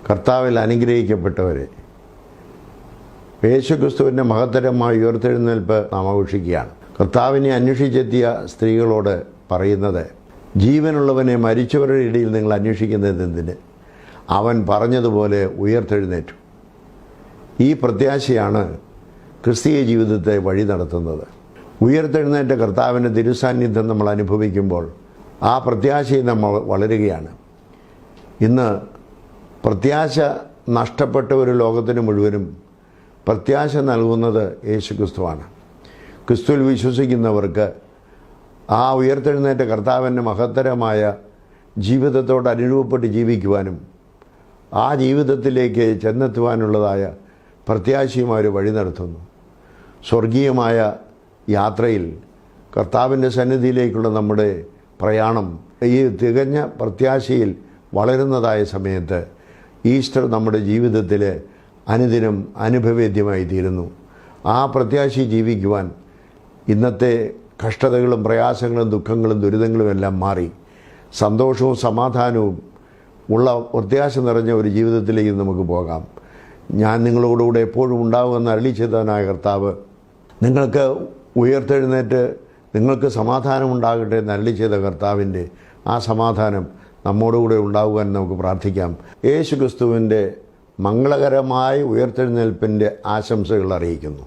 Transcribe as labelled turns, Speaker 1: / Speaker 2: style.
Speaker 1: കർത്താവിൽ അനുഗ്രഹിക്കപ്പെട്ടവരെ, യേശുക്രിസ്തുവിൻ്റെ മഹത്തരമായ ഉയർത്തെഴുന്നേൽപ്പ് നാം ആഘോഷിക്കുകയാണ്. കർത്താവിനെ അന്വേഷിച്ചെത്തിയ സ്ത്രീകളോട് പറയുന്നത്, ജീവനുള്ളവനെ മരിച്ചവരുടെ ഇടയിൽ നിങ്ങൾ അന്വേഷിക്കുന്നത് എന്തിന്? അവൻ പറഞ്ഞതുപോലെ ഉയർത്തെഴുന്നേറ്റു. ഈ പ്രത്യാശയാണ് ക്രിസ്തീയ ജീവിതത്തെ വഴി നടത്തുന്നത്. ഉയർത്തെഴുന്നേറ്റ കർത്താവിൻ്റെ തിരുസാന്നിധ്യം നമ്മൾ അനുഭവിക്കുമ്പോൾ ആ പ്രത്യാശയിൽ നമ്മൾ വളരുകയാണ്. ഇന്ന് പ്രത്യാശ നഷ്ടപ്പെട്ട ഒരു ലോകത്തിന് മുഴുവനും പ്രത്യാശ നൽകുന്നത് യേശുക്രിസ്തുവാണ്. ക്രിസ്തുവിൽ വിശ്വസിക്കുന്നവർക്ക് ആ ഉയർത്തെഴുന്നേറ്റ കർത്താവിൻ്റെ മഹത്തരമായ ജീവിതത്തോട് അനുരൂപപ്പെട്ട് ജീവിക്കുവാനും ആ ജീവിതത്തിലേക്ക് ചെന്നെത്തുവാനുള്ളതായ പ്രത്യാശയുമായ ഒരു വഴി നടത്തുന്നു. സ്വർഗീയമായ യാത്രയിൽ കർത്താവിൻ്റെ സന്നിധിയിലേക്കുള്ള നമ്മുടെ പ്രയാണം ഈ തികഞ്ഞ പ്രത്യാശയിൽ വളരുന്നതായ സമയത്ത് ഈസ്റ്റർ നമ്മുടെ ജീവിതത്തിൽ അനുദിനം അനുഭവേദ്യമായി തീരുന്നു. ആ പ്രത്യാശ ജീവിക്കുവാൻ ഇന്നത്തെ കഷ്ടതകളും പ്രയാസങ്ങളും ദുഃഖങ്ങളും ദുരിതങ്ങളും എല്ലാം മാറി സന്തോഷവും സമാധാനവും ഉള്ള പ്രത്യാശ നിറഞ്ഞ ഒരു ജീവിതത്തിലേക്ക് നമുക്ക് പോകാം. ഞാൻ നിങ്ങളോടുകൂടെ എപ്പോഴും ഉണ്ടാകുമെന്ന് അരുളി ചെയ്തവനായ കർത്താവ് നിങ്ങൾക്ക് ഉയർത്തെഴുന്നേറ്റ് നിങ്ങൾക്ക് സമാധാനം ഉണ്ടാകട്ടെ എന്ന് അരുളി ചെയ്ത കർത്താവിൻ്റെ ആ സമാധാനം നമ്മോടുകൂടെ ഉണ്ടാകുവാൻ നമുക്ക് പ്രാർത്ഥിക്കാം. യേശുക്രിസ്തുവിൻ്റെ മംഗളകരമായ ഉയർത്തെഴുന്നേൽപ്പിൻ്റെ ആശംസകൾ അറിയിക്കുന്നു.